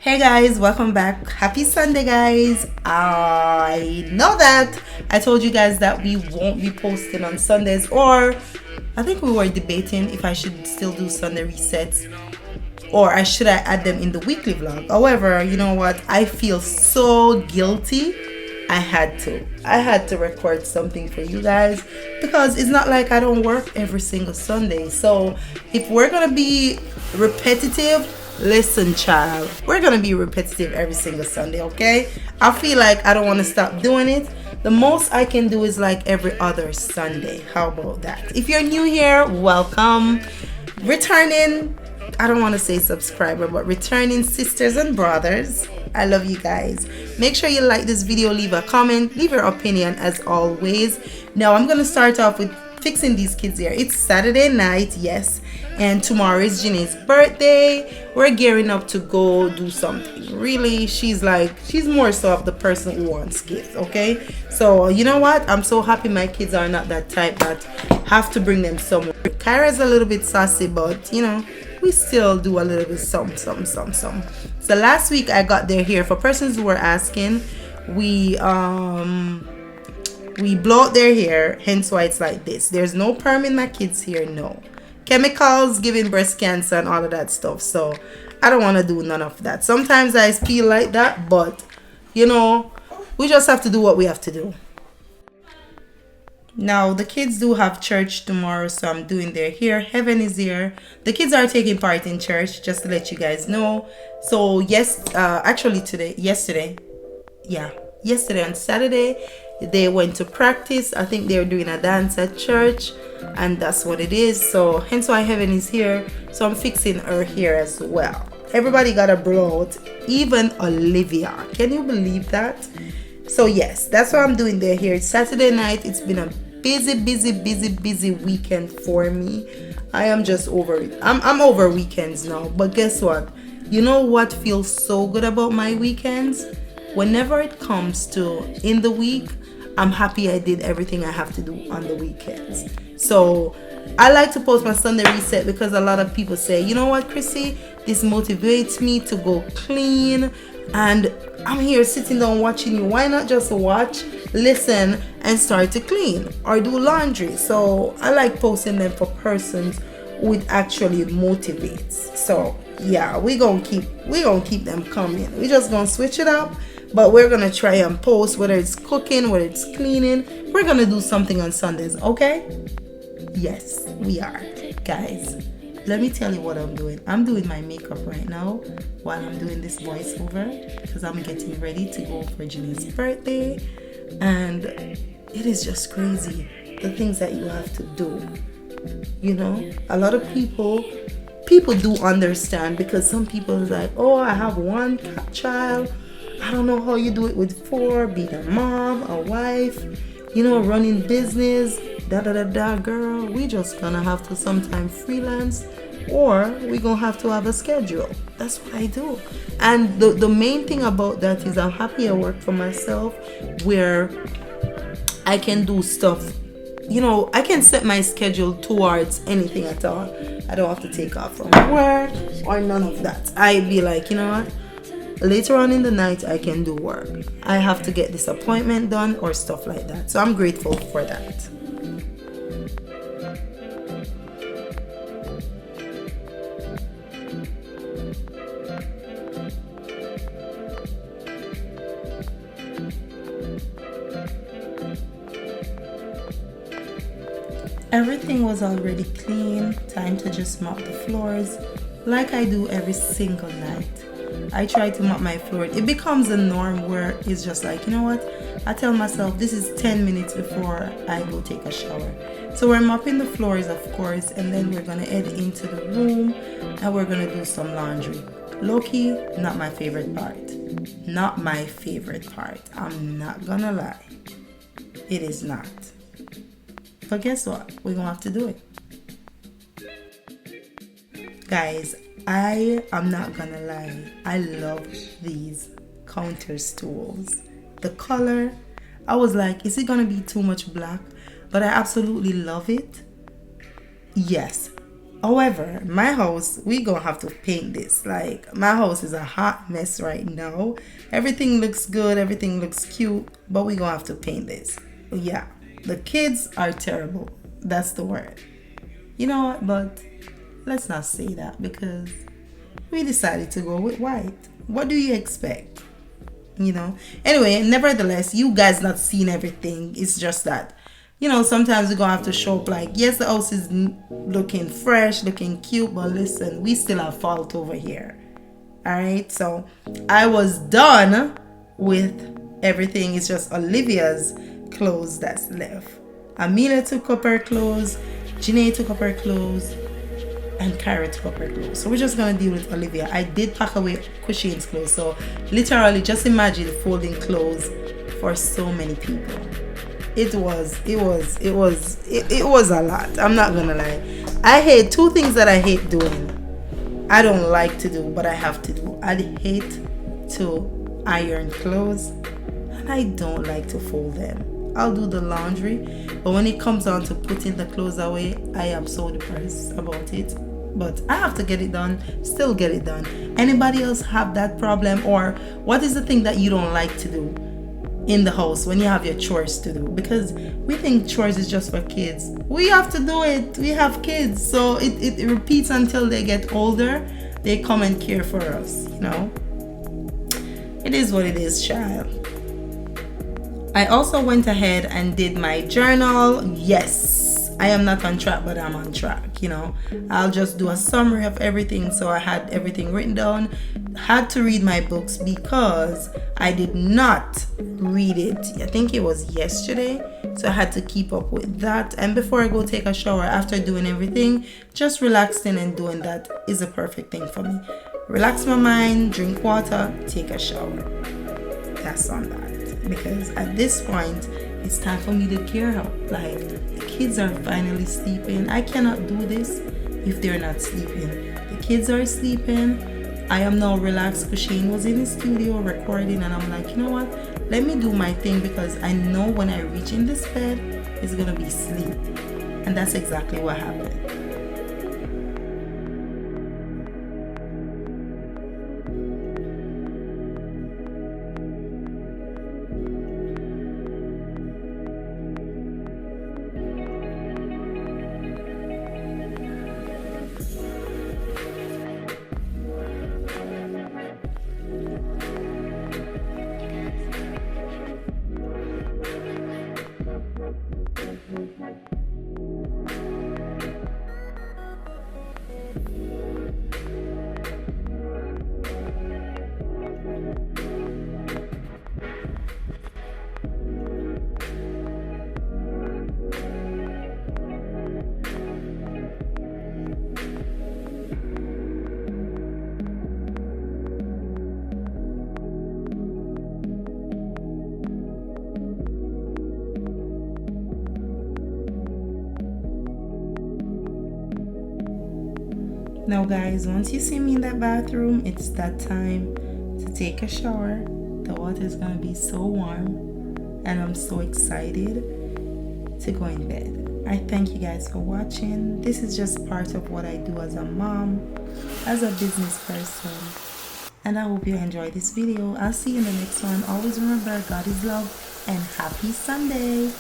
Hey guys, welcome back. Happy Sunday, guys. I know that I told you guys that we won't be posting on Sundays, or I think we were debating if I should still do Sunday resets or should I add them in the weekly vlog. However, you know what? I feel so guilty. I had to record something for you guys because it's not like I don't work every single Sunday. So if we're gonna be repetitive, listen child, we're gonna be repetitive every single Sunday, okay? I feel like I don't want to stop doing it. The most I can do is like every other Sunday. How about that? If you're new here, welcome. Returning, I don't want to say subscriber, but returning sisters and brothers, I love you guys. Make sure you like this video, leave a comment, leave your opinion as always. Now I'm gonna start off with fixing these kids here. It's Saturday night, yes, and tomorrow is Ginny's birthday. We're gearing up to go do something. Really, she's more so of the person who wants gifts, okay? So you know what, I'm so happy my kids are not that type that have to bring them somewhere. Kyra's a little bit sassy, but you know, we still do a little bit some. So last week I got their hair. For persons who were asking, we blow out their hair, hence why it's like this. There's no perm in my kids' hair, no chemicals giving breast cancer and all of that stuff. So I don't want to do none of that. Sometimes I feel like that, but you know, we just have to do what we have to do. Now the kids do have church tomorrow, so I'm doing their hair. Heaven is here. The kids are taking part in church, just to let you guys know. So yesterday on Saturday they went to practice. I think they're doing a dance at church, and that's what it is. So hence why Heaven is here. So I'm fixing her hair as well. Everybody got a blowout, even Olivia. Can you believe that? So yes, that's why I'm doing their hair. It's Saturday night. It's been a busy weekend for me. I am just over it. I'm over weekends now. But guess what? You know what feels so good about my weekends? Whenever it comes to in the week, I'm happy I did everything I have to do on the weekends. So I like to post my Sunday reset because a lot of people say, you know what, Chrissy, this motivates me to go clean, and I'm here sitting down watching you. Why not just watch, listen, and start to clean or do laundry? So I like posting them for persons who it actually motivates. So yeah, we gonna keep them coming. We just gonna switch it up, but we're gonna try and post, whether it's cooking, whether it's cleaning. We're gonna do something on Sundays, okay? Yes, we are, guys. Let me tell you what I'm doing. I'm doing my makeup right now while I'm doing this voiceover because I'm getting ready to go for Ginny's birthday, and it is just crazy the things that you have to do. You know, a lot of people do understand, because some people is like, oh, I have one child. I don't know how you do it with 4, being a mom, a wife, you know, running business, girl. We just gonna have to sometime freelance, or we gonna have to have a schedule. That's what I do. And the main thing about that is I'm happy I work for myself, where I can do stuff. You know, I can set my schedule towards anything at all. I don't have to take off from work or none of that. I'd be like, you know what? Later on in the night, I can do work. I have to get this appointment done or stuff like that. So I'm grateful for that. Everything was already clean. Time to just mop the floors like I do every single night. I try to mop my floor. It becomes a norm where it's just like, you know what? I tell myself this is 10 minutes before I go take a shower. So we're mopping the floors, of course, and then we're going to head into the room and we're going to do some laundry. Low-key, not my favorite part. Not my favorite part. I'm not going to lie. It is not. But guess what? We're going to have to do it. Guys, I am not going to lie. I love these counter stools. The color, I was like, is it going to be too much black? But I absolutely love it. Yes, However, my house, we gonna have to paint this. Like, my house is a hot mess right now. Everything looks good, everything looks cute, but we gonna have to paint this. Yeah, the kids are terrible. That's the word. You know what? But let's not say that because we decided to go with white. What do you expect? You know? Anyway, nevertheless, you guys not seeing everything. It's just that, you know, sometimes we're gonna have to show up like, yes, the house is looking fresh, looking cute, but listen, we still have fault over here. Alright, so I was done with everything. It's just Olivia's clothes that's left. Amelia took up her clothes, Janae took up her clothes, and Cara took up her clothes. So we're just gonna deal with Olivia. I did pack away Kushine's clothes, so literally just imagine folding clothes for so many people. It was a lot. I'm not gonna lie. I hate two things that I hate doing. I don't like to do, but I have to do. I hate to iron clothes, and I don't like to fold them. I'll do the laundry, but when it comes on to putting the clothes away, I am so depressed about it. But I have to get it done, still get it done. Anybody else have that problem? Or what is the thing that you don't like to do in the house when you have your chores to do? Because we think chores is just for kids. We have to do it. We have kids. So it repeats until they get older. They come and care for us, you know. It is what it is, child. I also went ahead and did my journal. Yes, I am not on track, but I'm on track, you know. I'll just do a summary of everything. So I had everything written down. Had to read my books because I did not read it. I think it was yesterday. So I had to keep up with that. And before I go take a shower, after doing everything, just relaxing and doing that is a perfect thing for me. Relax my mind, drink water, take a shower. That's on that. Because at this point, it's time for me to gear up. Like, the kids are finally sleeping. I cannot do this if they're not sleeping. The kids are sleeping. I am now relaxed. Kushine was in the studio recording, and I'm like, you know what? Let me do my thing because I know when I reach in this bed, it's gonna be sleep. And that's exactly what happened. Now guys, once you see me in that bathroom, it's that time to take a shower. The water is gonna be so warm and I'm so excited to go in bed. I thank you guys for watching. This is just part of what I do as a mom, as a business person, and I hope you enjoyed this video. I'll see you in the next one. Always remember, God is love, and happy Sunday.